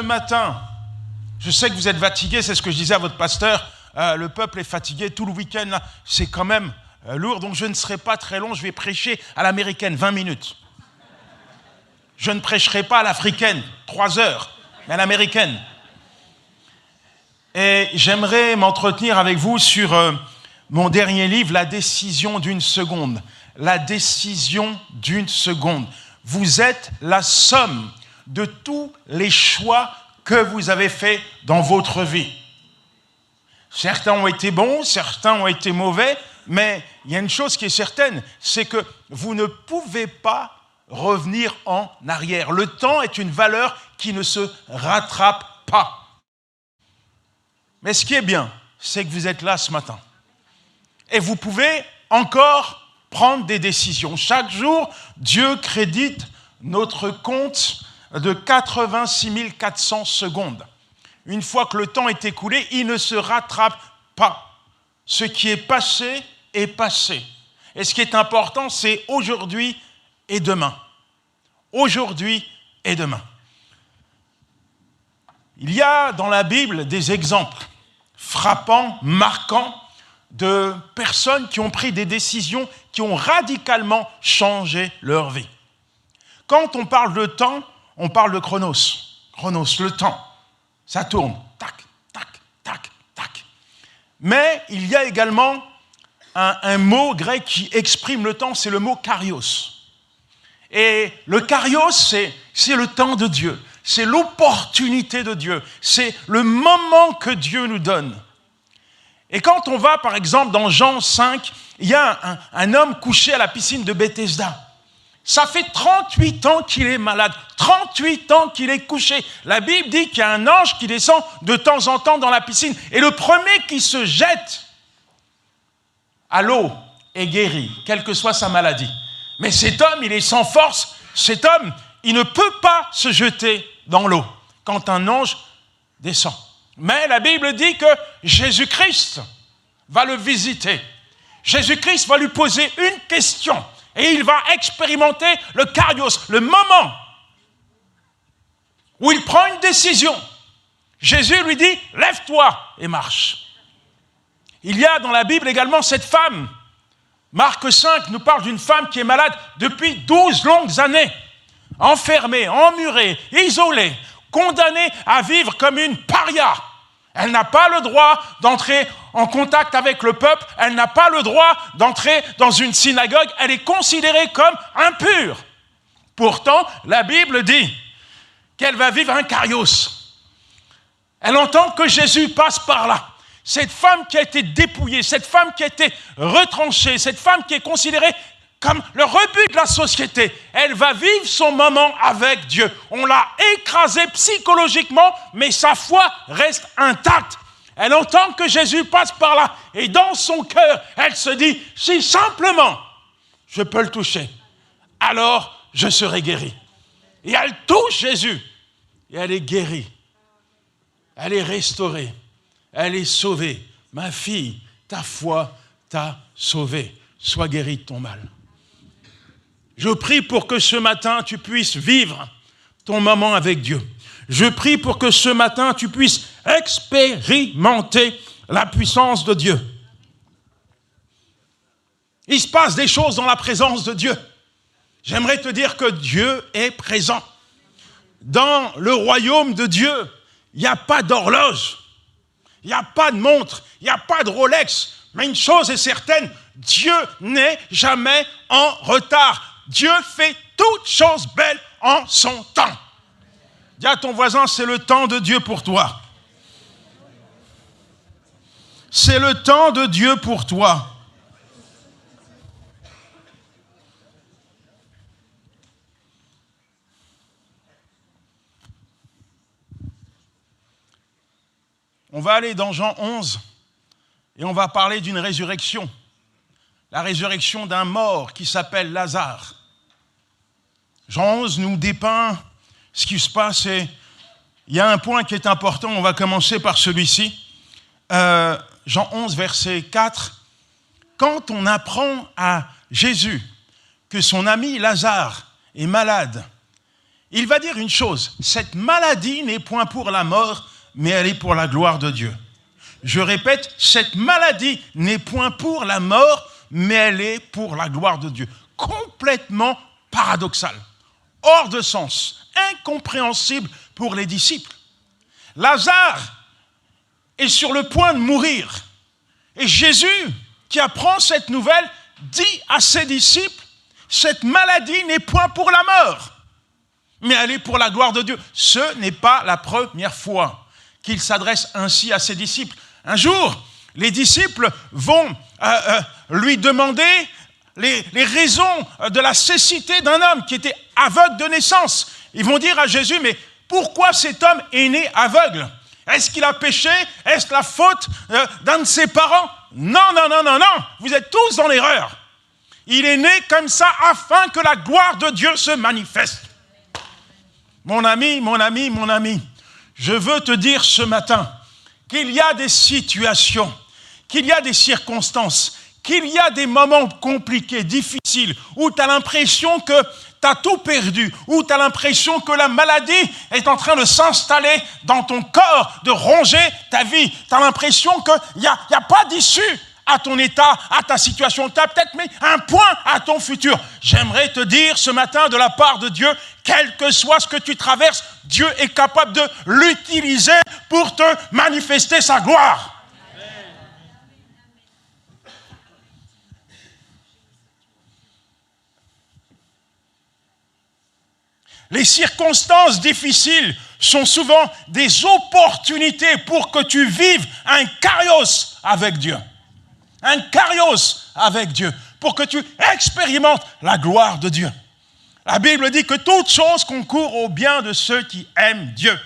matin, je sais que vous êtes fatigués, c'est ce que je disais à votre pasteur, le peuple est fatigué, tout le week-end, là, c'est quand même lourd, donc je ne serai pas très long, je vais prêcher à l'américaine, 20 minutes. Je ne prêcherai pas à l'africaine, 3 heures, mais à l'américaine. Et j'aimerais m'entretenir avec vous sur mon dernier livre, La décision d'une seconde. La décision d'une seconde. Vous êtes la somme de tous les choix que vous avez faits dans votre vie. Certains ont été bons, certains ont été mauvais, mais il y a une chose qui est certaine, c'est que vous ne pouvez pas revenir en arrière. Le temps est une valeur qui ne se rattrape pas. Mais ce qui est bien, c'est que vous êtes là ce matin. Et vous pouvez encore prendre des décisions. Chaque jour, Dieu crédite notre compte de 86 400 secondes. Une fois que le temps est écoulé, il ne se rattrape pas. Ce qui est passé est passé. Et ce qui est important, c'est aujourd'hui et demain. Aujourd'hui et demain. Il y a dans la Bible des exemples frappants, marquants, de personnes qui ont pris des décisions qui ont radicalement changé leur vie. Quand on parle de temps, on parle de chronos. Chronos, le temps. Ça tourne. Tac, tac, tac, tac. Mais il y a également un mot grec qui exprime le temps, c'est le mot kairos. Et le kairos, c'est le temps de Dieu. C'est l'opportunité de Dieu. C'est le moment que Dieu nous donne. Et quand on va, par exemple, dans Jean 5, il y a un homme couché à la piscine de Bethesda. Ça fait 38 ans qu'il est malade, 38 ans qu'il est couché. La Bible dit qu'il y a un ange qui descend de temps en temps dans la piscine. Et le premier qui se jette à l'eau est guéri, quelle que soit sa maladie. Mais cet homme, il est sans force. Cet homme, il ne peut pas se jeter dans l'eau quand un ange descend. Mais la Bible dit que Jésus-Christ va le visiter. Jésus-Christ va lui poser une question et il va expérimenter le kairos, le moment où il prend une décision. Jésus lui dit « Lève-toi et marche ». Il y a dans la Bible également cette femme. Marc 5 nous parle d'une femme qui est malade depuis 12 longues années, enfermée, emmurée, isolée, condamnée à vivre comme une paria. Elle n'a pas le droit d'entrer en contact avec le peuple, elle n'a pas le droit d'entrer dans une synagogue, elle est considérée comme impure. Pourtant, la Bible dit qu'elle va vivre un kairos. Elle entend que Jésus passe par là. Cette femme qui a été dépouillée, cette femme qui a été retranchée, cette femme qui est considérée comme le rebut de la société, elle va vivre son moment avec Dieu. On l'a écrasée psychologiquement, mais sa foi reste intacte. Elle entend que Jésus passe par là, et dans son cœur, elle se dit, si simplement je peux le toucher, alors je serai guérie. Et elle touche Jésus, et elle est guérie. Elle est restaurée. Elle est sauvée. Ma fille, ta foi t'a sauvée. Sois guérie de ton mal. Je prie pour que ce matin, tu puisses vivre ton moment avec Dieu. Je prie pour que ce matin, tu puisses expérimenter la puissance de Dieu. Il se passe des choses dans la présence de Dieu. J'aimerais te dire que Dieu est présent. Dans le royaume de Dieu, il n'y a pas d'horloge. Il n'y a pas de montre, il n'y a pas de Rolex. Mais une chose est certaine, Dieu n'est jamais en retard. Dieu fait toutes choses belles en son temps. Dis à ton voisin, c'est le temps de Dieu pour toi. C'est le temps de Dieu pour toi. On va aller dans Jean 11 et on va parler d'une résurrection. La résurrection d'un mort qui s'appelle Lazare. Jean 11 nous dépeint ce qui se passe et il y a un point qui est important, on va commencer par celui-ci. Jean 11, verset 4. Quand on apprend à Jésus que son ami Lazare est malade, il va dire une chose, cette maladie n'est point pour la mort, mais elle est pour la gloire de Dieu. Je répète, cette maladie n'est point pour la mort, mais elle est pour la gloire de Dieu. Complètement paradoxal, hors de sens, incompréhensible pour les disciples. Lazare est sur le point de mourir. Et Jésus, qui apprend cette nouvelle, dit à ses disciples, cette maladie n'est point pour la mort, mais elle est pour la gloire de Dieu. Ce n'est pas la première fois qu'il s'adresse ainsi à ses disciples. Un jour, les disciples vont lui demander les raisons de la cécité d'un homme qui était aveugle de naissance. Ils vont dire à Jésus, mais pourquoi cet homme est né aveugle? Est-ce qu'il a péché? Est-ce la faute d'un de ses parents? Non, vous êtes tous dans l'erreur. Il est né comme ça afin que la gloire de Dieu se manifeste. Mon ami, je veux te dire ce matin qu'il y a des situations, qu'il y a des circonstances, qu'il y a des moments compliqués, difficiles, où tu as l'impression que tu as tout perdu, où tu as l'impression que la maladie est en train de s'installer dans ton corps, de ronger ta vie. Tu as l'impression qu'il n'y a pas d'issue à ton état, à ta situation. Tu as peut-être mis un point à ton futur. J'aimerais te dire ce matin de la part de Dieu, quel que soit ce que tu traverses, Dieu est capable de l'utiliser pour te manifester sa gloire. Les circonstances difficiles sont souvent des opportunités pour que tu vives un kairos avec Dieu. Un kairos avec Dieu, pour que tu expérimentes la gloire de Dieu. La Bible dit que toute chose concourt au bien de ceux qui aiment Dieu.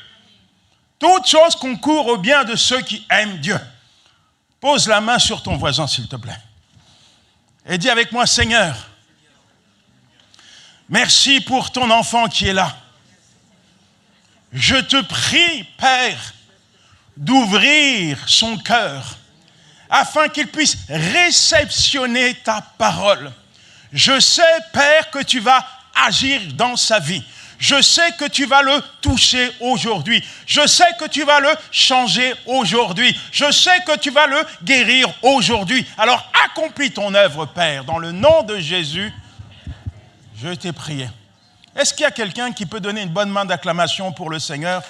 Toute chose concourt au bien de ceux qui aiment Dieu. Pose la main sur ton voisin, s'il te plaît. Et dis avec moi, Seigneur, merci pour ton enfant qui est là. Je te prie, Père, d'ouvrir son cœur afin qu'il puisse réceptionner ta parole. Je sais, Père, que tu vas agir dans sa vie. Je sais que tu vas le toucher aujourd'hui. Je sais que tu vas le changer aujourd'hui. Je sais que tu vas le guérir aujourd'hui. Alors accomplis ton œuvre, Père, dans le nom de Jésus. Je t'ai prié. Est-ce qu'il y a quelqu'un qui peut donner une bonne main d'acclamation pour le Seigneur?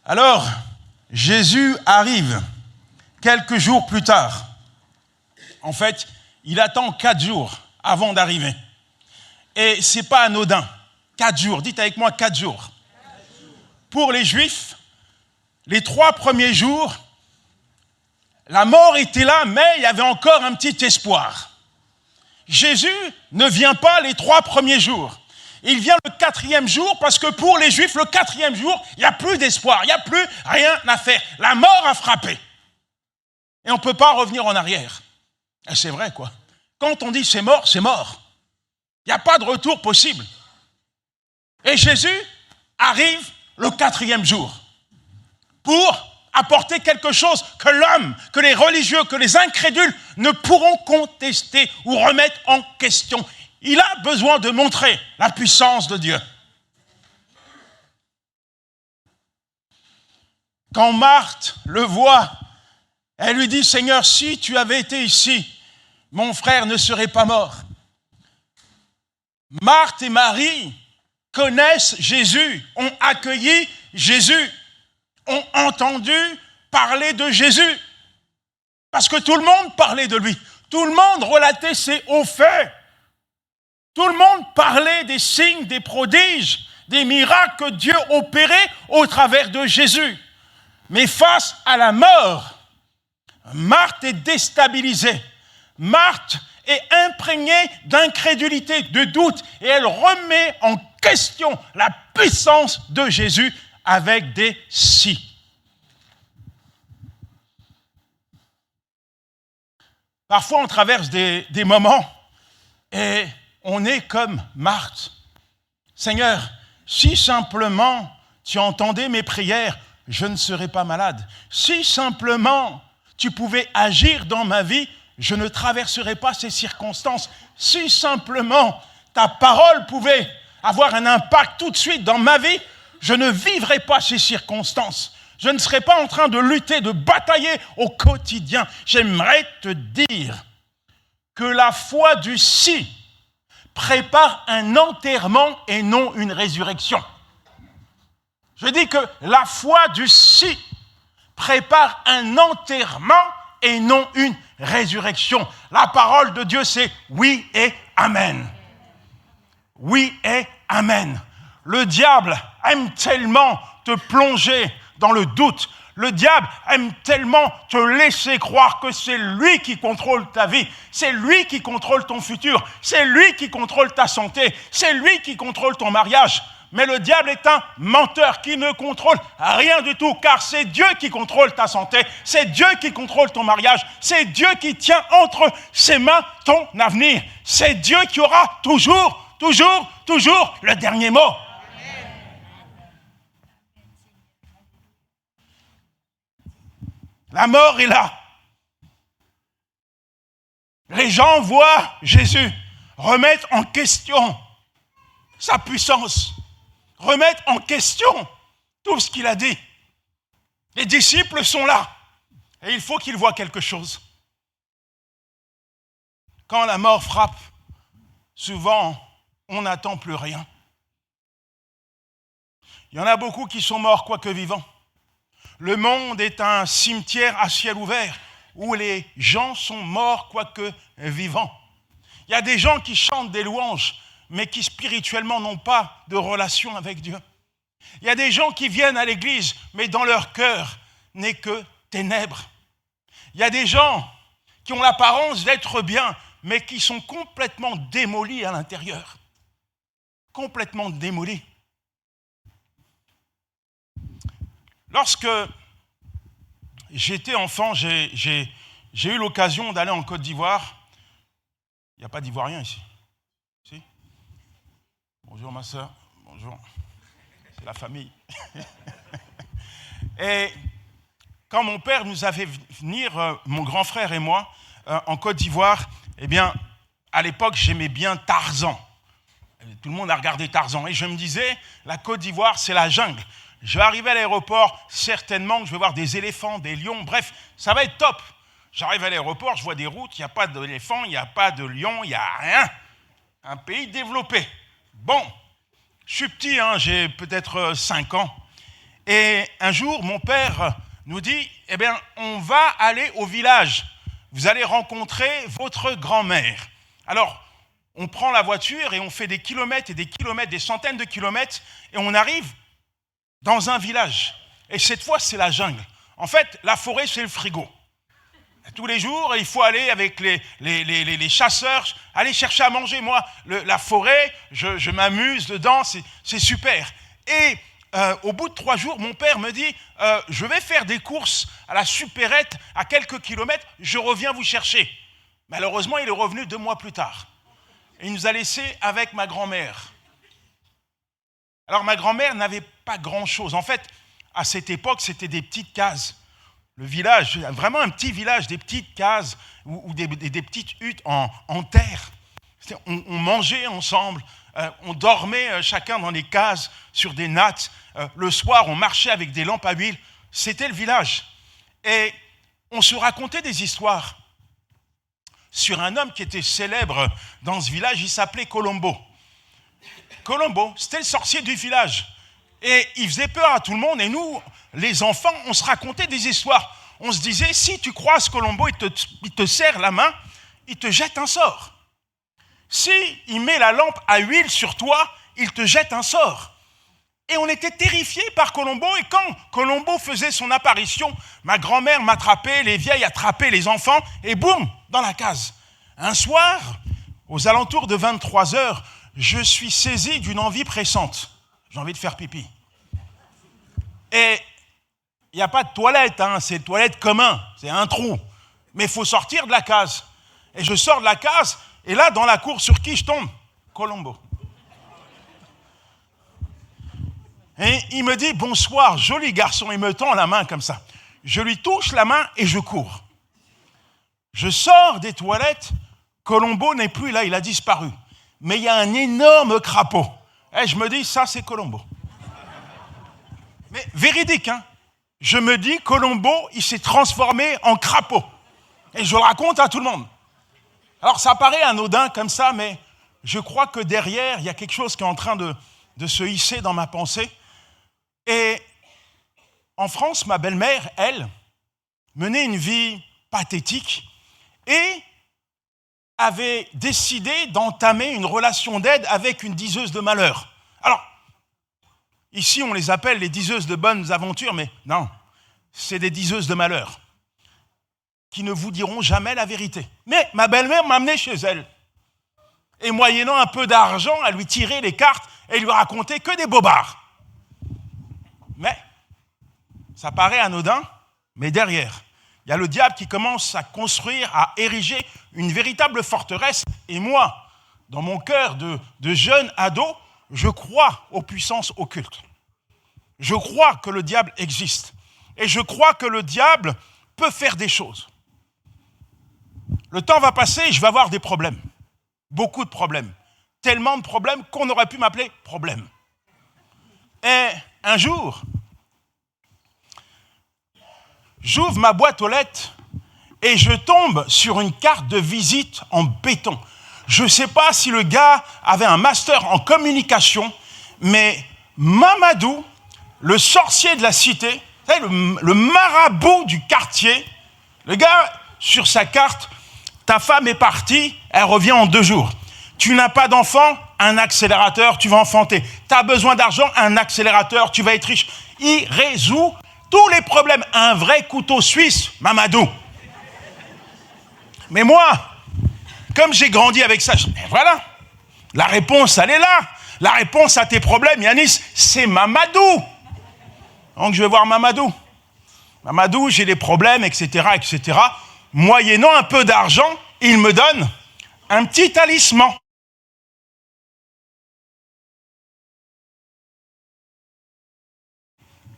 Alors, Jésus arrive quelques jours plus tard. En fait, il attend 4 jours avant d'arriver. Et ce n'est pas anodin. 4 jours, dites avec moi 4 jours. Pour les Juifs, les 3 premiers jours, la mort était là, mais il y avait encore un petit espoir. Jésus ne vient pas les 3 premiers jours. Il vient le 4e jour parce que pour les Juifs, le 4e jour, il n'y a plus d'espoir, il n'y a plus rien à faire. La mort a frappé. Et on ne peut pas revenir en arrière. Et c'est vrai, quoi. Quand on dit c'est mort, c'est mort. Il n'y a pas de retour possible. Et Jésus arrive le 4e jour pour apporter quelque chose que l'homme, que les religieux, que les incrédules ne pourront contester ou remettre en question. Il a besoin de montrer la puissance de Dieu. Quand Marthe le voit, elle lui dit, Seigneur, si tu avais été ici, mon frère ne serait pas mort. Marthe et Marie connaissent Jésus, ont accueilli Jésus, ont entendu parler de Jésus. Parce que tout le monde parlait de lui. Tout le monde relatait ses hauts faits. Tout le monde parlait des signes, des prodiges, des miracles que Dieu opérait au travers de Jésus. Mais face à la mort, Marthe est déstabilisée. Marthe est imprégnée d'incrédulité, de doute, et elle remet en question la puissance de Jésus avec des si. Parfois, on traverse des moments et on est comme Marthe. Seigneur, si simplement tu entendais mes prières, je ne serais pas malade. Si simplement tu pouvais agir dans ma vie, je ne traverserais pas ces circonstances. Si simplement ta parole pouvait avoir un impact tout de suite dans ma vie, je ne vivrais pas ces circonstances. Je ne serais pas en train de lutter, de batailler au quotidien. J'aimerais te dire que la foi du si prépare un enterrement et non une résurrection. Je dis que la foi du si prépare un enterrement et non une résurrection. La parole de Dieu, c'est oui et amen. Oui et amen. Le diable aime tellement te plonger dans le doute. Le diable aime tellement te laisser croire que c'est lui qui contrôle ta vie, c'est lui qui contrôle ton futur, c'est lui qui contrôle ta santé, c'est lui qui contrôle ton mariage. Mais le diable est un menteur qui ne contrôle rien du tout, car c'est Dieu qui contrôle ta santé, c'est Dieu qui contrôle ton mariage, c'est Dieu qui tient entre ses mains ton avenir. C'est Dieu qui aura toujours le dernier mot. La mort est là. Les gens voient Jésus remettre en question sa puissance, remettre en question tout ce qu'il a dit. Les disciples sont là et il faut qu'ils voient quelque chose. Quand la mort frappe, souvent, on n'attend plus rien. Il y en a beaucoup qui sont morts, quoique vivants. Le monde est un cimetière à ciel ouvert où les gens sont morts, quoique vivants. Il y a des gens qui chantent des louanges, mais qui spirituellement n'ont pas de relation avec Dieu. Il y a des gens qui viennent à l'église, mais dans leur cœur n'est que ténèbres. Il y a des gens qui ont l'apparence d'être bien, mais qui sont complètement démolis à l'intérieur. Complètement démolis. Lorsque j'étais enfant, j'ai eu l'occasion d'aller en Côte d'Ivoire. Il n'y a pas d'Ivoiriens ici. Si? Bonjour ma soeur, bonjour. C'est la famille. Et quand mon père nous a fait venir, mon grand frère et moi, en Côte d'Ivoire, eh bien, à l'époque, j'aimais bien Tarzan. Tout le monde a regardé Tarzan. Et je me disais, la Côte d'Ivoire, c'est la jungle. Je vais arriver à l'aéroport, certainement que je vais voir des éléphants, des lions, bref, ça va être top. J'arrive à l'aéroport, je vois des routes, il n'y a pas d'éléphants, il n'y a pas de lions, il n'y a rien. Un pays développé. Bon, je suis petit, j'ai peut-être 5 ans. Et un jour, mon père nous dit, eh bien, on va aller au village. Vous allez rencontrer votre grand-mère. Alors, on prend la voiture et on fait des kilomètres et des kilomètres, des centaines de kilomètres, et on arrive dans un village. Et cette fois, c'est la jungle. En fait, la forêt, c'est le frigo. Tous les jours, il faut aller avec les chasseurs, aller chercher à manger. Moi, la forêt, je m'amuse dedans, c'est super. Et au bout de 3 jours, mon père me dit, je vais faire des courses à la supérette à quelques kilomètres, je reviens vous chercher. Malheureusement, il est revenu 2 mois plus tard. Et il nous a laissés avec ma grand-mère. Alors, ma grand-mère n'avait pas grand-chose. En fait, à cette époque, c'était des petites cases. Le village, vraiment un petit village, des petites cases ou des petites huttes en terre. On mangeait ensemble, on dormait chacun dans des cases sur des nattes. Le soir, on marchait avec des lampes à huile. C'était le village. Et on se racontait des histoires sur un homme qui était célèbre dans ce village. Il s'appelait Colombo. Colombo, c'était le sorcier du village. Et il faisait peur à tout le monde. Et nous, les enfants, on se racontait des histoires. On se disait, si tu croises Colombo, il te serre la main, il te jette un sort. Si il met la lampe à huile sur toi, il te jette un sort. Et on était terrifiés par Colombo. Et quand Colombo faisait son apparition, ma grand-mère m'attrapait, les vieilles attrapaient les enfants, et boum, dans la case. Un soir, aux alentours de 23h, je suis saisi d'une envie pressante. J'ai envie de faire pipi. Et il n'y a pas de toilette, c'est une toilette commun, c'est un trou. Mais il faut sortir de la case. Et je sors de la case, et là, dans la cour, sur qui je tombe? Colombo. Et il me dit « Bonsoir, joli garçon », il me tend la main comme ça. Je lui touche la main et je cours. Je sors des toilettes, Colombo n'est plus là, il a disparu. Mais il y a un énorme crapaud. Et je me dis, ça c'est Colombo. Mais véridique, hein. Je me dis, Colombo, il s'est transformé en crapaud. Et je le raconte à tout le monde. Alors ça paraît anodin comme ça, mais je crois que derrière, il y a quelque chose qui est en train de se hisser dans ma pensée. Et en France, ma belle-mère, elle, menait une vie pathétique et avait décidé d'entamer une relation d'aide avec une diseuse de malheur. Alors, ici, on les appelle les diseuses de bonnes aventures, mais non, c'est des diseuses de malheur qui ne vous diront jamais la vérité. Mais ma belle-mère m'a amené chez elle. Et moyennant un peu d'argent, elle lui tirait les cartes et lui racontait que des bobards. Mais, ça paraît anodin, mais derrière, il y a le diable qui commence à construire, à ériger une véritable forteresse. Et moi, dans mon cœur de jeune ado, je crois aux puissances occultes. Je crois que le diable existe. Et je crois que le diable peut faire des choses. Le temps va passer et je vais avoir des problèmes. Beaucoup de problèmes. Tellement de problèmes qu'on aurait pu m'appeler problème. Et un jour, j'ouvre ma boîte aux lettres et je tombe sur une carte de visite en béton. Je ne sais pas si le gars avait un master en communication, mais Mamadou, le sorcier de la cité, le marabout du quartier, le gars, sur sa carte, ta femme est partie, elle revient en 2 jours. Tu n'as pas d'enfant, un accélérateur, tu vas enfanter. Tu as besoin d'argent, un accélérateur, tu vas être riche. Il résout tous les problèmes. Un vrai couteau suisse, Mamadou. Mais moi, comme j'ai grandi avec ça, voilà, la réponse, elle est là. La réponse à tes problèmes, Yanis, c'est Mamadou. Donc je vais voir Mamadou. Mamadou, j'ai des problèmes, etc., etc. Moyennant un peu d'argent, il me donne un petit talisman.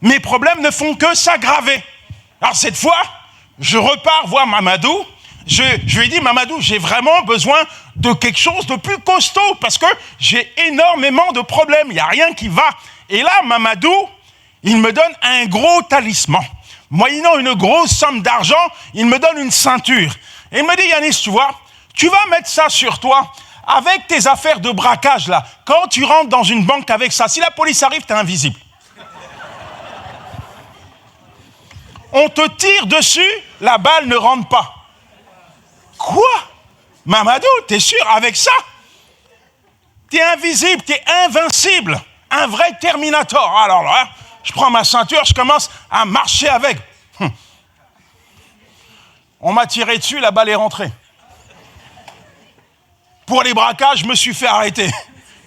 Mes problèmes ne font que s'aggraver. Alors cette fois, je repars voir Mamadou. Je lui dis, Mamadou, j'ai vraiment besoin de quelque chose de plus costaud parce que j'ai énormément de problèmes. Il n'y a rien qui va. Et là, Mamadou, il me donne un gros talisman. Moyennant une grosse somme d'argent, il me donne une ceinture. Et il me dit, Yanis, tu vois, tu vas mettre ça sur toi avec tes affaires de braquage là. Quand tu rentres dans une banque avec ça, si la police arrive, t'es invisible. On te tire dessus, la balle ne rentre pas. Quoi? Mamadou, t'es sûr avec ça? T'es invisible, t'es invincible. Un vrai Terminator. Alors là, je prends ma ceinture, je commence à marcher avec. On m'a tiré dessus, la balle est rentrée. Pour les braquages, je me suis fait arrêter.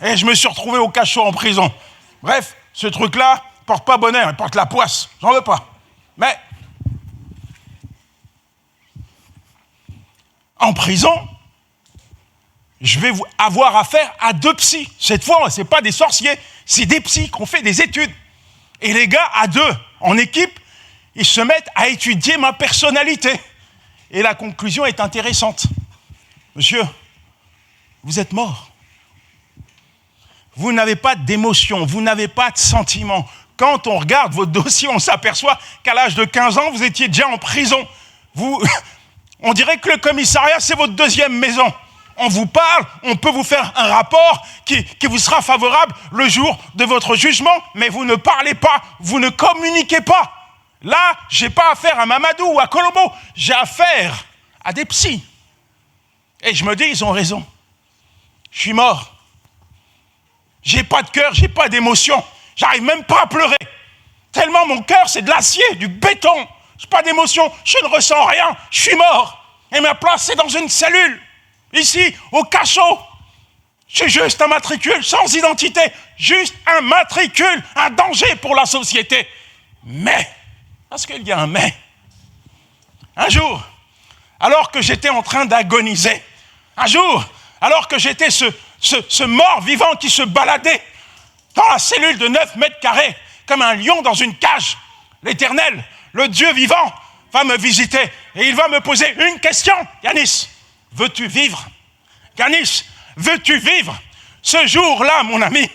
Et je me suis retrouvé au cachot en prison. Bref, ce truc-là porte pas bonheur, il porte la poisse. J'en veux pas. Mais en prison, je vais avoir affaire à 2 psys. Cette fois, ce n'est pas des sorciers, c'est des psys qui ont fait des études. Et les gars, à 2, en équipe, ils se mettent à étudier ma personnalité. Et la conclusion est intéressante. Monsieur, vous êtes mort. Vous n'avez pas d'émotion, vous n'avez pas de sentiment. Quand on regarde votre dossier, on s'aperçoit qu'à l'âge de 15 ans, vous étiez déjà en prison. On dirait que le commissariat, c'est votre 2e maison. On vous parle, on peut vous faire un rapport qui vous sera favorable le jour de votre jugement, mais vous ne parlez pas, vous ne communiquez pas. Là, je n'ai pas affaire à Mamadou ou à Colombo, j'ai affaire à des psys. Et je me dis, ils ont raison. Je suis mort. J'ai pas de cœur, j'ai pas d'émotion. J'arrive même pas à pleurer. Tellement mon cœur, c'est de l'acier, du béton. J'ai pas d'émotion, je ne ressens rien, je suis mort. Et ma place, c'est dans une cellule. Ici, au cachot. J'ai juste un matricule, sans identité. Juste un matricule, un danger pour la société. Mais, parce qu'il y a un mais. Un jour, alors que j'étais en train d'agoniser, un jour, alors que j'étais ce mort vivant qui se baladait, dans la cellule de 9 mètres carrés, comme un lion dans une cage. L'Éternel, le Dieu vivant, va me visiter et il va me poser une question. Yanis, veux-tu vivre? Yanis, veux-tu vivre? Ce jour-là, mon ami,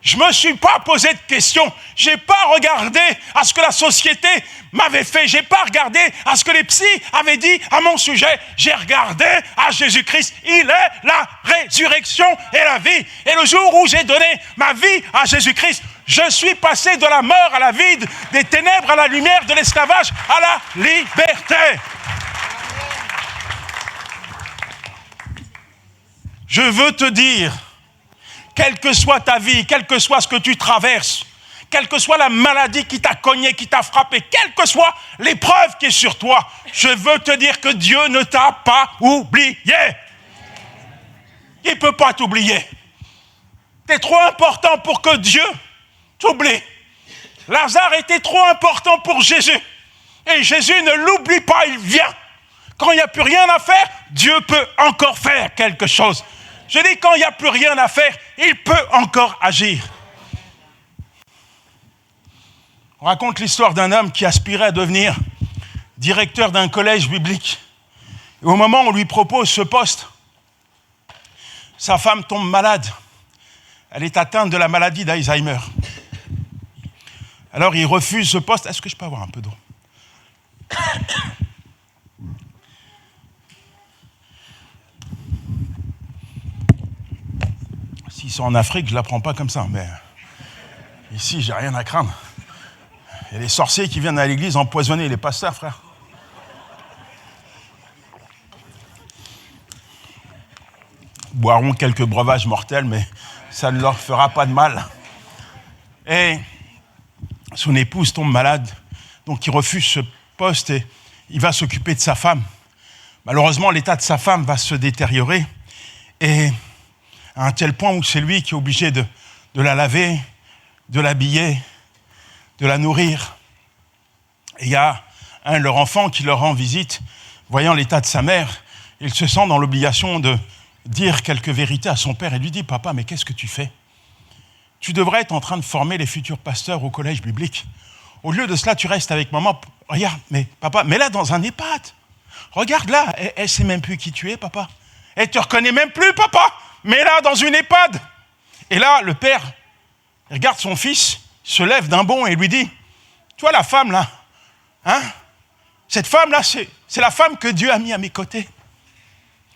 je ne me suis pas posé de questions. Je n'ai pas regardé à ce que la société m'avait fait. Je n'ai pas regardé à ce que les psys avaient dit à mon sujet. J'ai regardé à Jésus-Christ. Il est la résurrection et la vie. Et le jour où j'ai donné ma vie à Jésus-Christ, je suis passé de la mort à la vie, des ténèbres à la lumière, de l'esclavage à la liberté. Je veux te dire, quelle que soit ta vie, quel que soit ce que tu traverses, quelle que soit la maladie qui t'a cogné, qui t'a frappé, quelle que soit l'épreuve qui est sur toi, je veux te dire que Dieu ne t'a pas oublié. Il ne peut pas t'oublier. Tu es trop important pour que Dieu t'oublie. Lazare était trop important pour Jésus. Et Jésus ne l'oublie pas, il vient. Quand il n'y a plus rien à faire, Dieu peut encore faire quelque chose. Je dis, quand il n'y a plus rien à faire, il peut encore agir. On raconte l'histoire d'un homme qui aspirait à devenir directeur d'un collège biblique. Et au moment où on lui propose ce poste, sa femme tombe malade. Elle est atteinte de la maladie d'Alzheimer. Alors il refuse ce poste. Est-ce que je peux avoir un peu d'eau? S'ils sont en Afrique, je ne la prends pas comme ça, mais ici, j'ai rien à craindre. Il y a les sorciers qui viennent à l'église empoisonner les pasteurs, frère. Ils boiront quelques breuvages mortels, mais ça ne leur fera pas de mal. Et son épouse tombe malade, donc il refuse ce poste et il va s'occuper de sa femme. Malheureusement, l'état de sa femme va se détériorer et à un tel point où c'est lui qui est obligé de la laver, de l'habiller, de la nourrir. Et il y a un de leurs enfants qui leur rend visite, voyant l'état de sa mère, il se sent dans l'obligation de dire quelques vérités à son père et lui dit « Papa, mais qu'est-ce que tu fais? Tu devrais être en train de former les futurs pasteurs au collège biblique. Au lieu de cela, tu restes avec maman. Regarde, mais papa, mets-la dans un EHPAD. Regarde là, elle ne sait même plus qui tu es, papa. Elle ne te reconnaît même plus, papa. Mets-la dans une EHPAD. » Et là, le père, il regarde son fils, se lève d'un bond et lui dit « Tu vois la femme là, hein? Cette femme là, c'est la femme que Dieu a mis à mes côtés.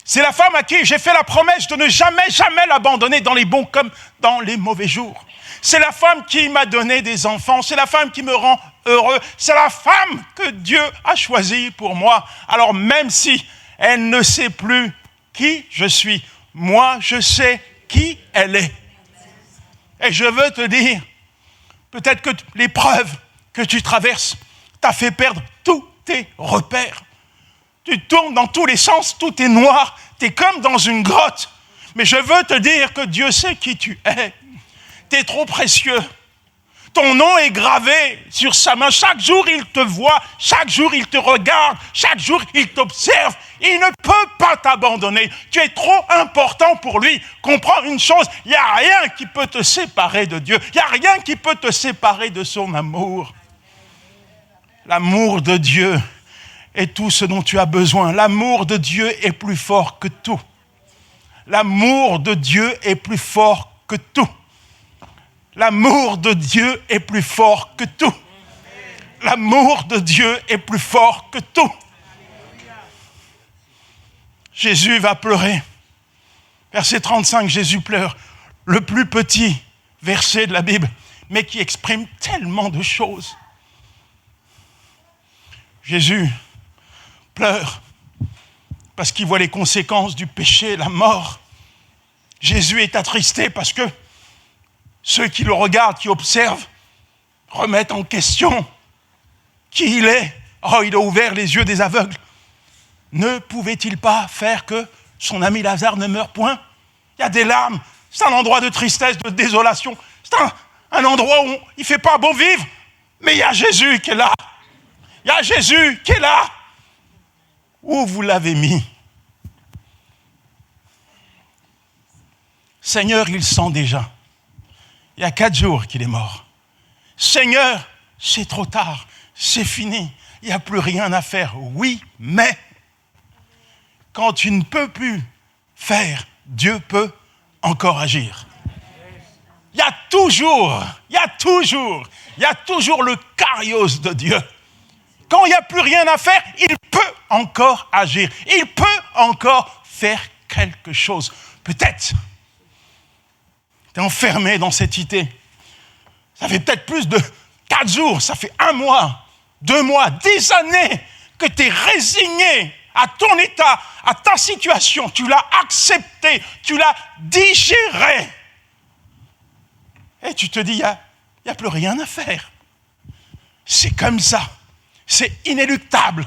C'est la femme à qui j'ai fait la promesse de ne jamais, jamais l'abandonner dans les bons comme dans les mauvais jours. C'est la femme qui m'a donné des enfants. C'est la femme qui me rend heureux. C'est la femme que Dieu a choisie pour moi. Alors même si elle ne sait plus qui je suis, moi je sais qui elle est. Et je veux te dire, peut-être que l'épreuve que tu traverses t'a fait perdre tous tes repères. Tu tournes dans tous les sens, tout est noir, tu es comme dans une grotte. Mais je veux te dire que Dieu sait qui tu es. Tu es trop précieux. Ton nom est gravé sur sa main. Chaque jour, il te voit. Chaque jour, il te regarde. Chaque jour, il t'observe. Il ne peut pas t'abandonner. Tu es trop important pour lui. Comprends une chose, il n'y a rien qui peut te séparer de Dieu. Il n'y a rien qui peut te séparer de son amour. L'amour de Dieu est tout ce dont tu as besoin. L'amour de Dieu est plus fort que tout. L'amour de Dieu est plus fort que tout. L'amour de Dieu est plus fort que tout. L'amour de Dieu est plus fort que tout. Jésus va pleurer. Verset 35, Jésus pleure. Le plus petit verset de la Bible, mais qui exprime tellement de choses. Jésus pleure parce qu'il voit les conséquences du péché, la mort. Jésus est attristé parce que ceux qui le regardent, qui observent, remettent en question qui il est. Oh, il a ouvert les yeux des aveugles. Ne pouvait-il pas faire que son ami Lazare ne meure point? Il y a des larmes. C'est un endroit de tristesse, de désolation. C'est un endroit où il ne fait pas bon vivre. Mais il y a Jésus qui est là. Il y a Jésus qui est là. Où vous l'avez mis? Seigneur, il sent déjà. il y a 4 jours qu'il est mort. Seigneur, c'est trop tard, c'est fini, il n'y a plus rien à faire. Oui, mais quand tu ne peux plus faire, Dieu peut encore agir. Il y a toujours le Kairos de Dieu. Quand il n'y a plus rien à faire, il peut encore agir. Il peut encore faire quelque chose. Peut-être, tu es enfermé dans cette idée. Ça fait peut-être plus de 4 jours, ça fait 1 mois, 2 mois, 10 années que tu es résigné à ton état, à ta situation. Tu l'as accepté, tu l'as digéré. Et tu te dis, il n'y a plus rien à faire. C'est comme ça. C'est inéluctable.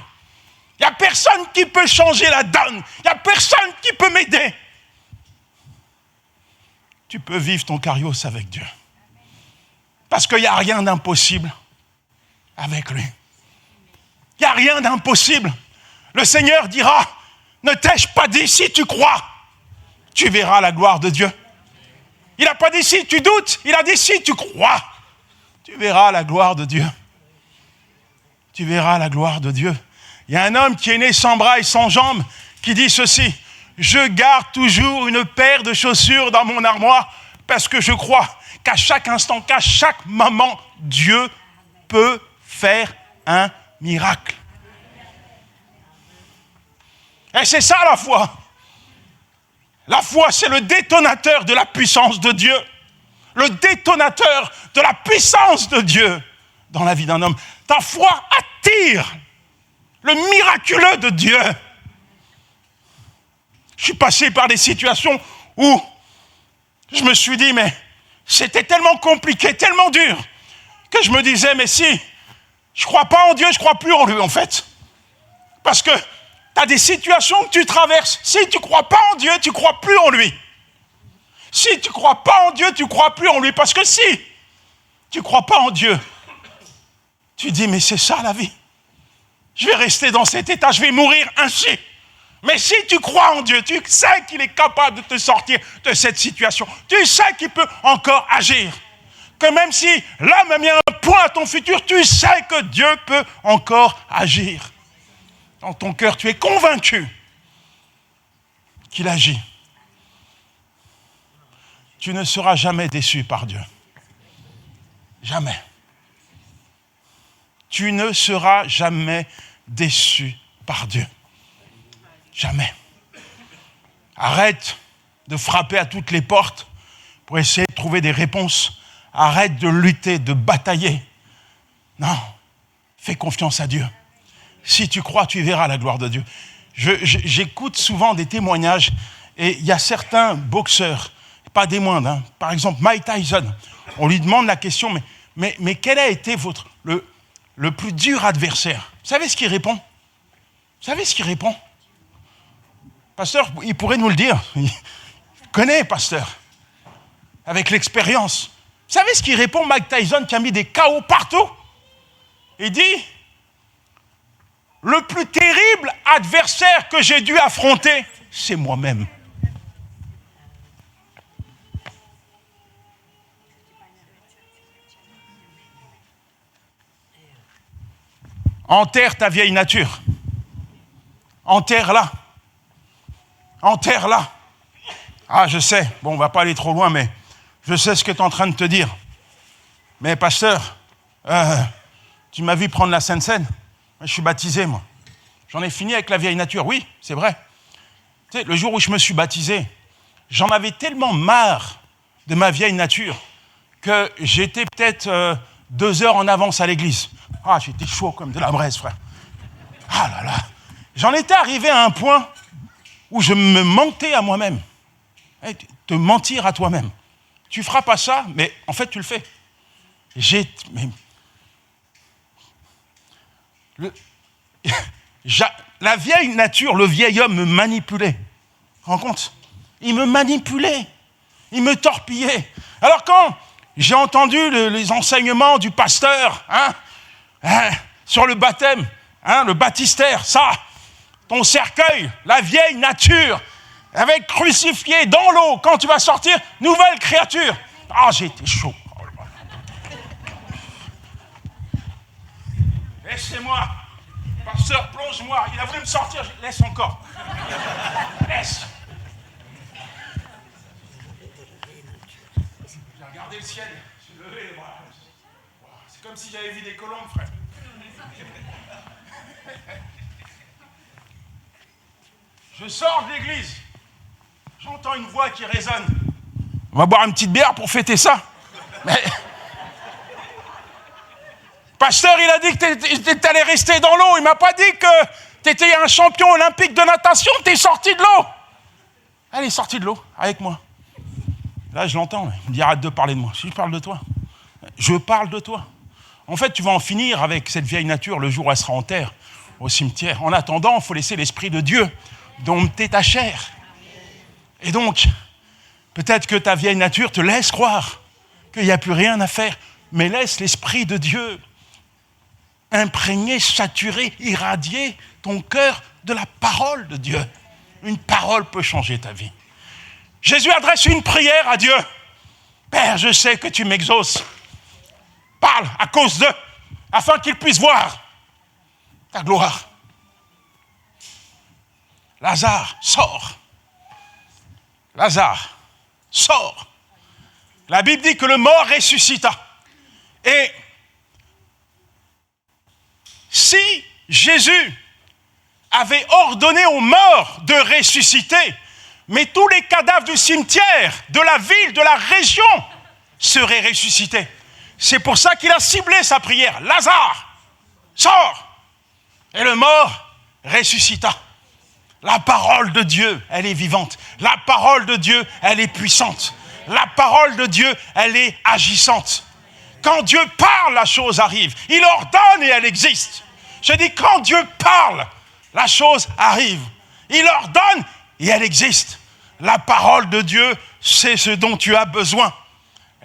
Il n'y a personne qui peut changer la donne. Il n'y a personne qui peut m'aider. Tu peux vivre ton Kairos avec Dieu. Parce qu'il n'y a rien d'impossible avec lui. Il n'y a rien d'impossible. Le Seigneur dira, ne t'ai-je pas dit, si tu crois, tu verras la gloire de Dieu. Il n'a pas dit si tu doutes, il a dit si tu crois, tu verras la gloire de Dieu. Tu verras la gloire de Dieu. Il y a un homme qui est né sans bras et sans jambes qui dit ceci, je garde toujours une paire de chaussures dans mon armoire parce que je crois qu'à chaque instant, qu'à chaque moment, Dieu peut faire un miracle. Et c'est ça la foi. La foi, c'est le détonateur de la puissance de Dieu. Le détonateur de la puissance de Dieu dans la vie d'un homme. Ta foi attire le miraculeux de Dieu. Je suis passé par des situations où je me suis dit, mais c'était tellement compliqué, tellement dur, que je me disais, mais si, je ne crois pas en Dieu, je ne crois plus en lui, en fait. Parce que tu as des situations que tu traverses. Si tu ne crois pas en Dieu, tu ne crois plus en lui. Si tu ne crois pas en Dieu, tu ne crois plus en lui. Parce que si tu ne crois pas en Dieu, tu dis, mais c'est ça la vie. Je vais rester dans cet état, je vais mourir ainsi. Mais si tu crois en Dieu, tu sais qu'il est capable de te sortir de cette situation. Tu sais qu'il peut encore agir. Que même si l'homme a mis un point à ton futur, tu sais que Dieu peut encore agir. Dans ton cœur, tu es convaincu qu'il agit. Tu ne seras jamais déçu par Dieu. Jamais. Tu ne seras jamais déçu par Dieu. Jamais. Arrête de frapper à toutes les portes pour essayer de trouver des réponses. Arrête de lutter, de batailler. Non, fais confiance à Dieu. Si tu crois, tu verras la gloire de Dieu. J'écoute souvent des témoignages et il y a certains boxeurs, pas des moindres, hein. Par exemple Mike Tyson, on lui demande la question, mais quel a été le plus dur adversaire? Vous savez ce qu'il répond? Vous savez ce qu'il répond? Pasteur, il pourrait nous le dire. Il connaît, pasteur, avec l'expérience. Vous savez ce qu'il répond, Mike Tyson, qui a mis des KO partout? Il dit, le plus terrible adversaire que j'ai dû affronter, c'est moi-même. Enterre ta vieille nature. Enterre-la. Enterre-la. Ah, je sais, bon, on ne va pas aller trop loin, mais je sais ce que tu es en train de te dire. Mais pasteur, tu m'as vu prendre la Sainte Seine. Je suis baptisé, moi. J'en ai fini avec la vieille nature. Oui, c'est vrai. Tu sais, le jour où je me suis baptisé, j'en avais tellement marre de ma vieille nature que j'étais peut-être 2 heures en avance à l'église. Ah, j'étais chaud comme de la braise, frère. Ah là là. J'en étais arrivé à un point où je me mentais à moi-même. Te mentir à toi-même. Tu ne feras pas ça, mais en fait, tu le fais. La vieille nature, le vieil homme me manipulait. Tu te rends compte? Il me manipulait. Il me torpillait. Alors quand j'ai entendu les enseignements du pasteur sur le baptême, le baptistère, ça, ton cercueil, la vieille nature, avec crucifié dans l'eau, quand tu vas sortir, nouvelle créature. Ah, j'ai été chaud. Oh là là. Laissez-moi. Pasteur, plonge-moi. Il a voulu me sortir. Laisse encore. Laisse. J'ai regardé le ciel. J'ai levé les bras. C'est comme si j'avais vu des colombes, frère. Je sors de l'église. J'entends une voix qui résonne. On va boire une petite bière pour fêter ça. Mais... Pasteur, il a dit que tu allais rester dans l'eau. Il ne m'a pas dit que tu étais un champion olympique de natation. Tu es sorti de l'eau. Elle est sortie de l'eau avec moi. Là, je l'entends. Il me dit, arrête de parler de moi. Si je parle de toi. Je parle de toi. En fait, tu vas en finir avec cette vieille nature le jour où elle sera en terre, au cimetière. En attendant, il faut laisser l'Esprit de Dieu dompter ta chair. Et donc, peut-être que ta vieille nature te laisse croire qu'il n'y a plus rien à faire, mais laisse l'Esprit de Dieu imprégner, saturer, irradier ton cœur de la parole de Dieu. Une parole peut changer ta vie. Jésus adresse une prière à Dieu. Père, je sais que tu m'exauces. Parle à cause d'eux, afin qu'ils puissent voir ta gloire. Lazare, sors. Lazare, sors. La Bible dit que le mort ressuscita. Et si Jésus avait ordonné aux morts de ressusciter, mais tous les cadavres du cimetière, de la ville, de la région seraient ressuscités. C'est pour ça qu'il a ciblé sa prière. Lazare, sors. Et le mort ressuscita. La parole de Dieu, elle est vivante. La parole de Dieu, elle est puissante. La parole de Dieu, elle est agissante. Quand Dieu parle, la chose arrive. Il ordonne et elle existe. Je dis, quand Dieu parle, la chose arrive. Il ordonne et elle existe. La parole de Dieu, c'est ce dont tu as besoin.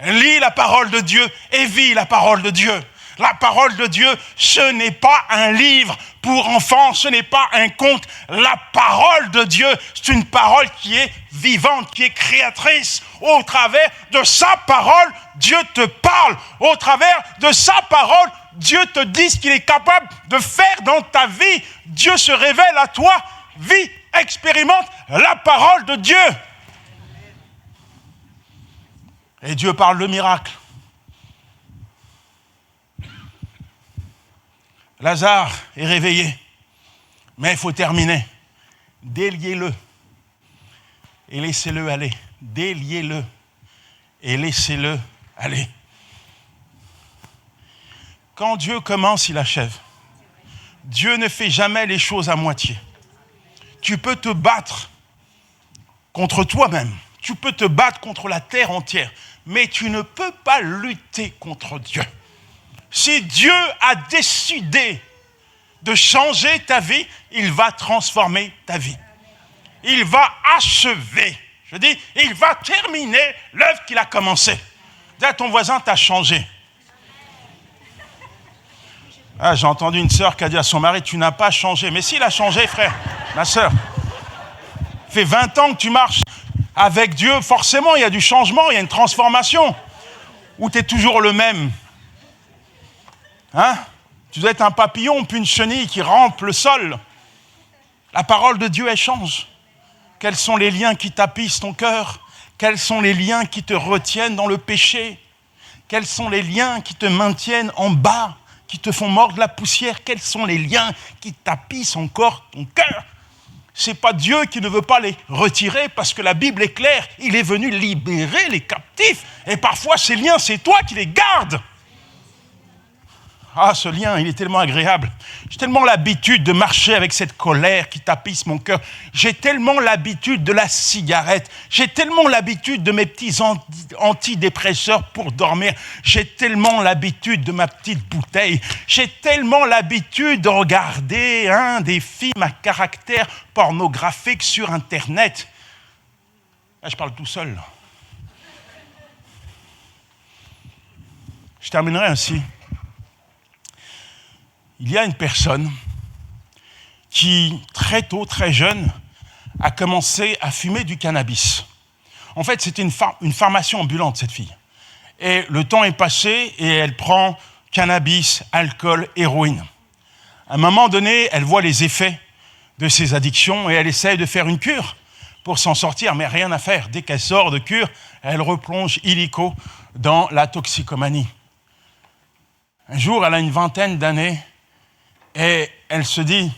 Lis la parole de Dieu et vis la parole de Dieu. La parole de Dieu, ce n'est pas un livre pour enfants, ce n'est pas un conte. La parole de Dieu, c'est une parole qui est vivante, qui est créatrice. Au travers de sa parole, Dieu te parle. Au travers de sa parole, Dieu te dit ce qu'il est capable de faire dans ta vie. Dieu se révèle à toi. Vis, expérimente la parole de Dieu. Et Dieu parle de miracles. Lazare est réveillé, mais il faut terminer. Déliez-le et laissez-le aller. Déliez-le et laissez-le aller. Quand Dieu commence, il achève. Dieu ne fait jamais les choses à moitié. Tu peux te battre contre toi-même. Tu peux te battre contre la terre entière, mais tu ne peux pas lutter contre Dieu. Si Dieu a décidé de changer ta vie, il va transformer ta vie. Il va achever. Je dis, il va terminer l'œuvre qu'il a commencée. Dis à ton voisin, tu as changé. Ah, j'ai entendu une sœur qui a dit à son mari, tu n'as pas changé. Mais s'il a changé, frère, ma sœur, ça fait 20 ans que tu marches avec Dieu. Forcément, il y a du changement, il y a une transformation. Ou tu es toujours le même. Hein? Tu dois être un papillon, puis une chenille qui rampe le sol. La parole de Dieu, elle change. Quels sont les liens qui tapissent ton cœur? Quels sont les liens qui te retiennent dans le péché? Quels sont les liens qui te maintiennent en bas, qui te font mordre la poussière? Quels sont les liens qui tapissent encore ton cœur? Ce n'est pas Dieu qui ne veut pas les retirer, parce que la Bible est claire. Il est venu libérer les captifs. Et parfois, ces liens, c'est toi qui les gardes. Ah, ce lien, il est tellement agréable. J'ai tellement l'habitude de marcher avec cette colère qui tapisse mon cœur. J'ai tellement l'habitude de la cigarette. J'ai tellement l'habitude de mes petits antidépresseurs pour dormir. J'ai tellement l'habitude de ma petite bouteille. J'ai tellement l'habitude de regarder des films à caractère pornographique sur Internet. Là, je parle tout seul. Je terminerai ainsi. Il y a une personne qui, très tôt, très jeune, a commencé à fumer du cannabis. En fait, c'était une pharmacie ambulante, cette fille. Et le temps est passé et elle prend cannabis, alcool, héroïne. À un moment donné, elle voit les effets de ses addictions et elle essaie de faire une cure pour s'en sortir, mais rien à faire. Dès qu'elle sort de cure, elle replonge illico dans la toxicomanie. Un jour, elle a une vingtaine d'années et elle se dit,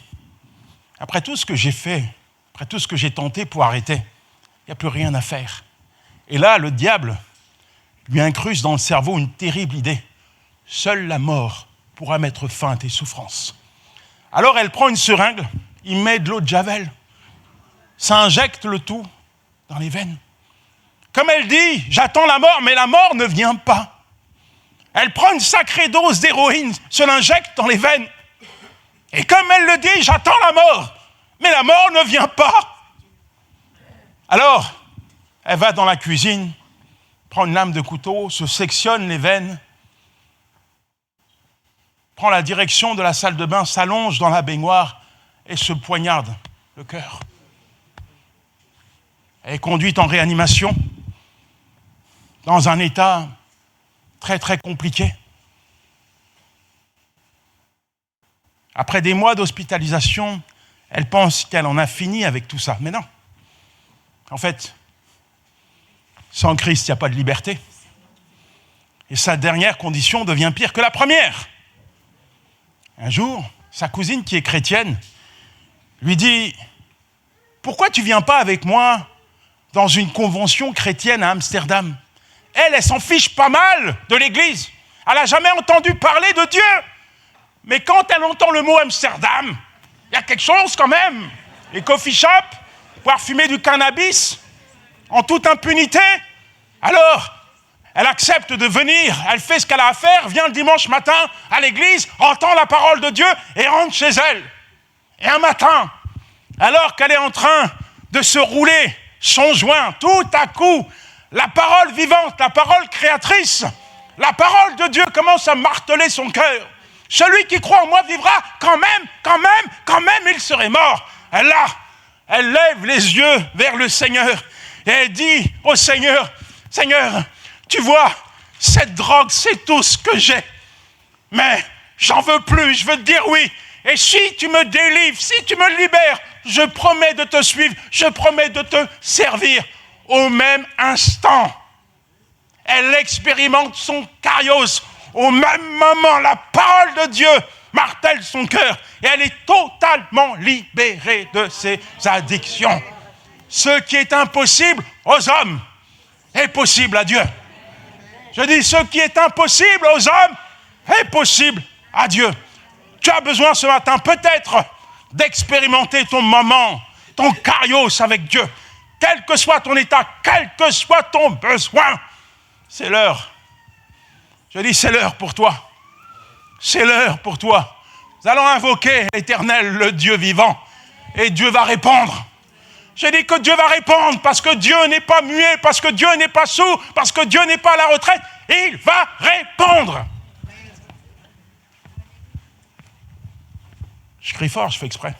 après tout ce que j'ai fait, après tout ce que j'ai tenté pour arrêter, il n'y a plus rien à faire. Et là, le diable lui incruste dans le cerveau une terrible idée. Seule la mort pourra mettre fin à tes souffrances. Alors elle prend une seringue, il met de l'eau de Javel, ça injecte le tout dans les veines. Comme elle dit, j'attends la mort, mais la mort ne vient pas. Elle prend une sacrée dose d'héroïne, se l'injecte dans les veines. Et comme elle le dit, j'attends la mort, mais la mort ne vient pas. Alors, elle va dans la cuisine, prend une lame de couteau, se sectionne les veines, prend la direction de la salle de bain, s'allonge dans la baignoire et se poignarde le cœur. Elle est conduite en réanimation dans un état très très compliqué. Après des mois d'hospitalisation, elle pense qu'elle en a fini avec tout ça. Mais non. En fait, sans Christ, il n'y a pas de liberté. Et sa dernière condition devient pire que la première. Un jour, sa cousine qui est chrétienne lui dit « Pourquoi tu ne viens pas avec moi dans une convention chrétienne à Amsterdam ?» Elle s'en fiche pas mal de l'église. Elle n'a jamais entendu parler de Dieu. Mais quand elle entend le mot Amsterdam, il y a quelque chose quand même. Les coffee shops, pouvoir fumer du cannabis en toute impunité. Alors, elle accepte de venir, elle fait ce qu'elle a à faire, vient le dimanche matin à l'église, entend la parole de Dieu et rentre chez elle. Et un matin, alors qu'elle est en train de se rouler son joint, tout à coup, la parole vivante, la parole créatrice, la parole de Dieu commence à marteler son cœur. Celui qui croit en moi vivra quand même, il serait mort. Elle lève les yeux vers le Seigneur et elle dit au Seigneur, Seigneur, tu vois, cette drogue, c'est tout ce que j'ai. Mais j'en veux plus, je veux te dire oui. Et si tu me délivres, si tu me libères, je promets de te suivre, je promets de te servir. Au même instant, elle expérimente son kairos. Au même moment, la parole de Dieu martèle son cœur et elle est totalement libérée de ses addictions. Ce qui est impossible aux hommes est possible à Dieu. Je dis, ce qui est impossible aux hommes est possible à Dieu. Tu as besoin ce matin peut-être d'expérimenter ton moment, ton kairos avec Dieu. Quel que soit ton état, quel que soit ton besoin, c'est l'heure. Je dis, c'est l'heure pour toi. C'est l'heure pour toi. Nous allons invoquer l'Éternel, le Dieu vivant, et Dieu va répondre. J'ai dit que Dieu va répondre parce que Dieu n'est pas muet, parce que Dieu n'est pas sourd, parce que Dieu n'est pas à la retraite. Il va répondre. Je crie fort, je fais exprès.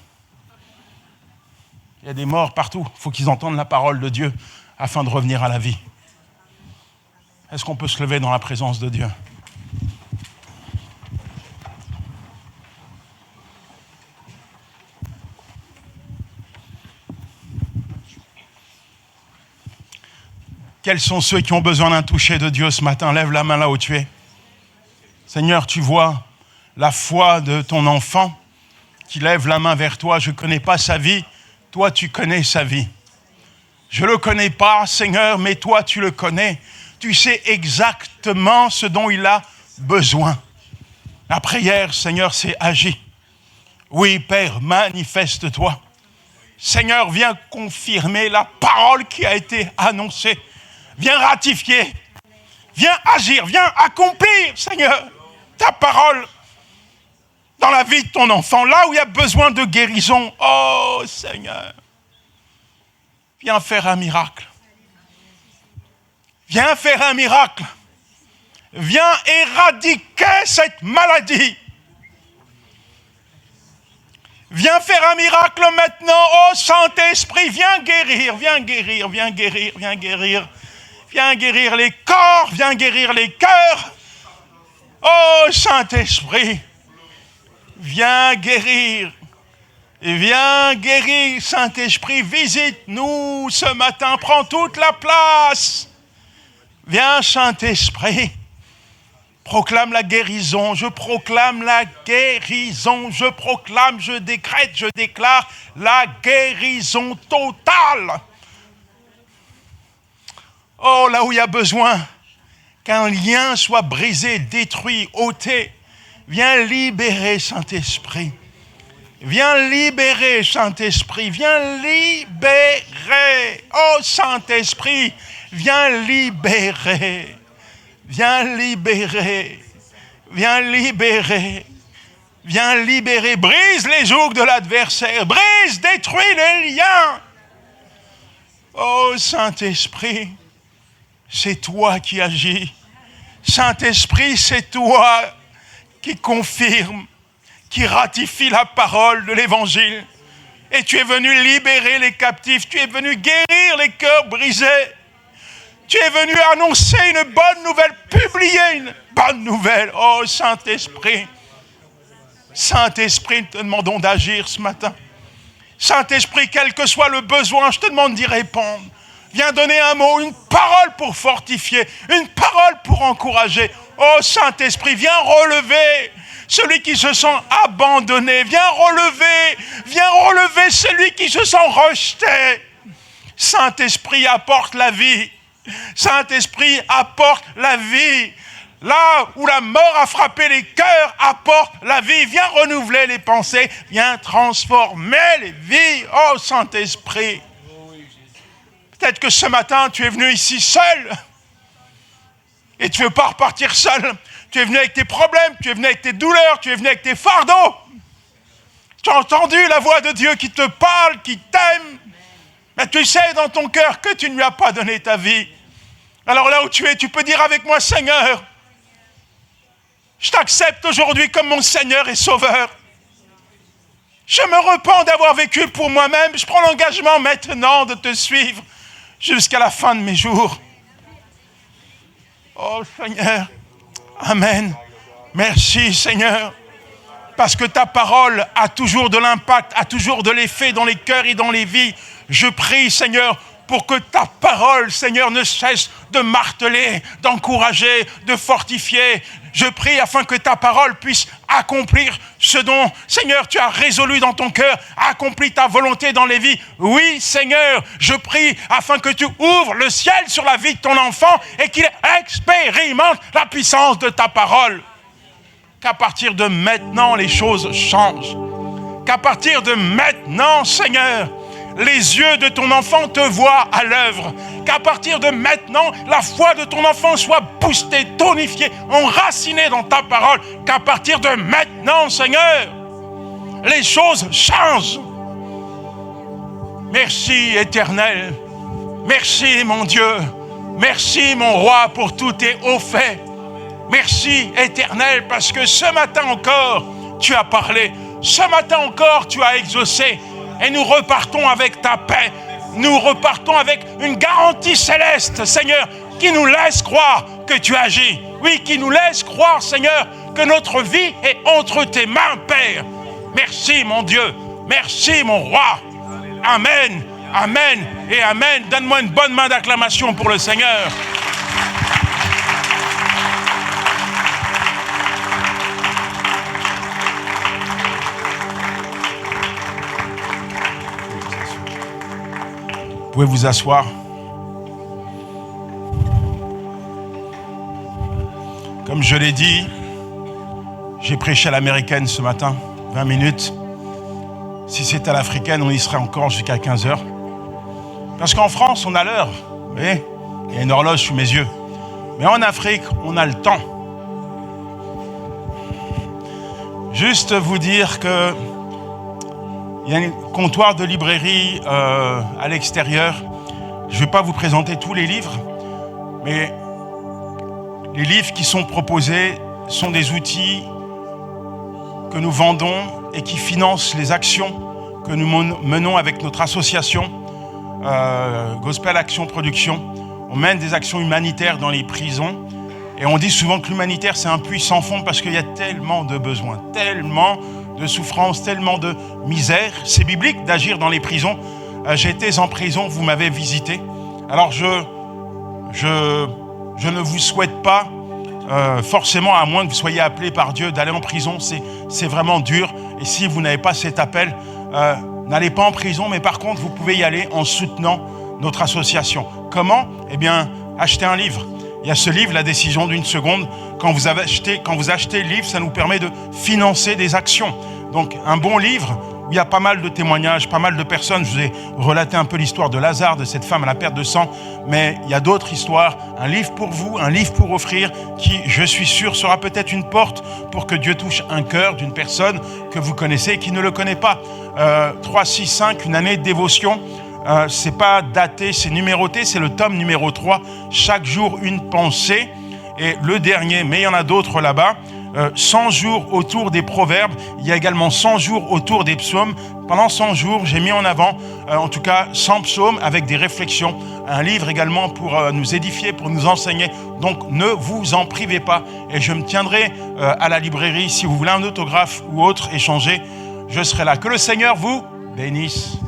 Il y a des morts partout. Il faut qu'ils entendent la parole de Dieu afin de revenir à la vie. Est-ce qu'on peut se lever dans la présence de Dieu ? Quels sont ceux qui ont besoin d'un toucher de Dieu ce matin ? Lève la main là où tu es. Seigneur, tu vois la foi de ton enfant qui lève la main vers toi. Je ne connais pas sa vie. Toi, tu connais sa vie. Je ne le connais pas, Seigneur, mais toi, tu le connais. Tu sais exactement ce dont il a besoin. La prière, Seigneur, c'est agir. Oui, Père, manifeste-toi. Seigneur, viens confirmer la parole qui a été annoncée. Viens ratifier. Viens agir. Viens accomplir, Seigneur, ta parole dans la vie de ton enfant. Là où il y a besoin de guérison. Oh, Seigneur. Viens faire un miracle. Viens faire un miracle. Viens éradiquer cette maladie. Viens faire un miracle maintenant, oh Saint-Esprit, viens guérir, viens guérir, viens guérir, viens guérir. Viens guérir les corps, viens guérir les cœurs. Oh Saint-Esprit, viens guérir. Et viens guérir, Saint-Esprit, visite-nous ce matin, prends toute la place. Viens, Saint-Esprit, proclame la guérison, je proclame la guérison, je proclame, je décrète, je déclare la guérison totale. Oh, là où il y a besoin qu'un lien soit brisé, détruit, ôté, viens libérer, Saint-Esprit. Viens libérer, Saint-Esprit, viens libérer. Oh Saint-Esprit, viens libérer. Viens libérer. Viens libérer. Viens libérer. Brise les jougs de l'adversaire. Brise, détruis les liens. Oh Saint-Esprit, c'est toi qui agis. Saint-Esprit, c'est toi qui confirme, qui ratifie la parole de l'Évangile. Et tu es venu libérer les captifs, tu es venu guérir les cœurs brisés. Tu es venu annoncer une bonne nouvelle, publier une bonne nouvelle. Oh Saint-Esprit, Saint-Esprit, nous te demandons d'agir ce matin. Saint-Esprit, quel que soit le besoin, je te demande d'y répondre. Viens donner un mot, une parole pour fortifier, une parole pour encourager. Oh Saint-Esprit, viens relever celui qui se sent abandonné, viens relever celui qui se sent rejeté. Saint-Esprit, apporte la vie. Saint-Esprit, apporte la vie. Là où la mort a frappé les cœurs, apporte la vie. Viens renouveler les pensées, viens transformer les vies. Oh Saint-Esprit. Peut-être que ce matin, tu es venu ici seul. Et tu ne veux pas repartir seul. Tu es venu avec tes problèmes, tu es venu avec tes douleurs, tu es venu avec tes fardeaux. Tu as entendu la voix de Dieu qui te parle, qui t'aime. Mais tu sais dans ton cœur que tu ne lui as pas donné ta vie. Alors là où tu es, tu peux dire avec moi, Seigneur, je t'accepte aujourd'hui comme mon Seigneur et Sauveur. Je me repens d'avoir vécu pour moi-même. Je prends l'engagement maintenant de te suivre jusqu'à la fin de mes jours. Oh Seigneur, Amen. Merci Seigneur, parce que ta parole a toujours de l'impact, a toujours de l'effet dans les cœurs et dans les vies. Je prie Seigneur pour que ta parole, Seigneur, ne cesse de marteler, d'encourager, de fortifier. Je prie afin que ta parole puisse accomplir ce dont, Seigneur, tu as résolu dans ton cœur, accomplis ta volonté dans les vies. Oui, Seigneur, je prie afin que tu ouvres le ciel sur la vie de ton enfant et qu'il expérimente la puissance de ta parole. Qu'à partir de maintenant, les choses changent. Qu'à partir de maintenant, Seigneur, les yeux de ton enfant te voient à l'œuvre. Qu'à partir de maintenant, la foi de ton enfant soit boostée, tonifiée, enracinée dans ta parole. Qu'à partir de maintenant, Seigneur, les choses changent. Merci, Éternel. Merci, mon Dieu. Merci, mon Roi, pour tous tes hauts faits. Merci, Éternel, parce que ce matin encore, tu as parlé. Ce matin encore, tu as exaucé. Et nous repartons avec ta paix. Nous repartons avec une garantie céleste, Seigneur, qui nous laisse croire que tu agis. Oui, qui nous laisse croire, Seigneur, que notre vie est entre tes mains, Père. Merci, mon Dieu. Merci, mon Roi. Amen, amen et amen. Donne-moi une bonne main d'acclamation pour le Seigneur. Vous pouvez vous asseoir. Comme je l'ai dit, j'ai prêché à l'américaine ce matin, 20 minutes. Si c'était à l'africaine, on y serait encore jusqu'à 15 heures. Parce qu'en France, on a l'heure. Vous voyez, il y a une horloge sous mes yeux. Mais en Afrique, on a le temps. Juste vous dire que il y a un comptoir de librairie à l'extérieur. Je ne vais pas vous présenter tous les livres, mais les livres qui sont proposés sont des outils que nous vendons et qui financent les actions que nous menons avec notre association Gospel Action Production on mène des actions humanitaires dans les prisons. Et on dit souvent que l'humanitaire, c'est un puits sans fond parce qu'il y a tellement de besoins, tellement de souffrances, tellement de misère. C'est biblique d'agir dans les prisons. J'étais en prison, vous m'avez visité. Alors je ne vous souhaite pas forcément, à moins que vous soyez appelé par Dieu, d'aller en prison. C'est vraiment dur. Et si vous n'avez pas cet appel, n'allez pas en prison. Mais par contre, vous pouvez y aller en soutenant notre association. Comment ? Eh bien, achetez un livre. Il y a ce livre, La décision d'une seconde. Quand vous achetez le livre, ça nous permet de financer des actions. Donc, un bon livre où il y a pas mal de témoignages, pas mal de personnes. Je vous ai relaté un peu l'histoire de Lazare, de cette femme à la perte de sang. Mais il y a d'autres histoires. Un livre pour vous, un livre pour offrir, qui, je suis sûr, sera peut-être une porte pour que Dieu touche un cœur d'une personne que vous connaissez et qui ne le connaît pas. 3, 6, 5, une année de dévotion. C'est pas daté, c'est numéroté, c'est le tome numéro 3. Chaque jour, une pensée. Et le dernier, mais il y en a d'autres là-bas, 100 jours autour des proverbes. Il y a également 100 jours autour des psaumes. Pendant 100 jours, j'ai mis en avant, en tout cas, 100 psaumes avec des réflexions. Un livre également pour nous édifier, pour nous enseigner. Donc, ne vous en privez pas. Et je me tiendrai à la librairie. Si vous voulez un autographe ou autre, échanger, je serai là. Que le Seigneur vous bénisse.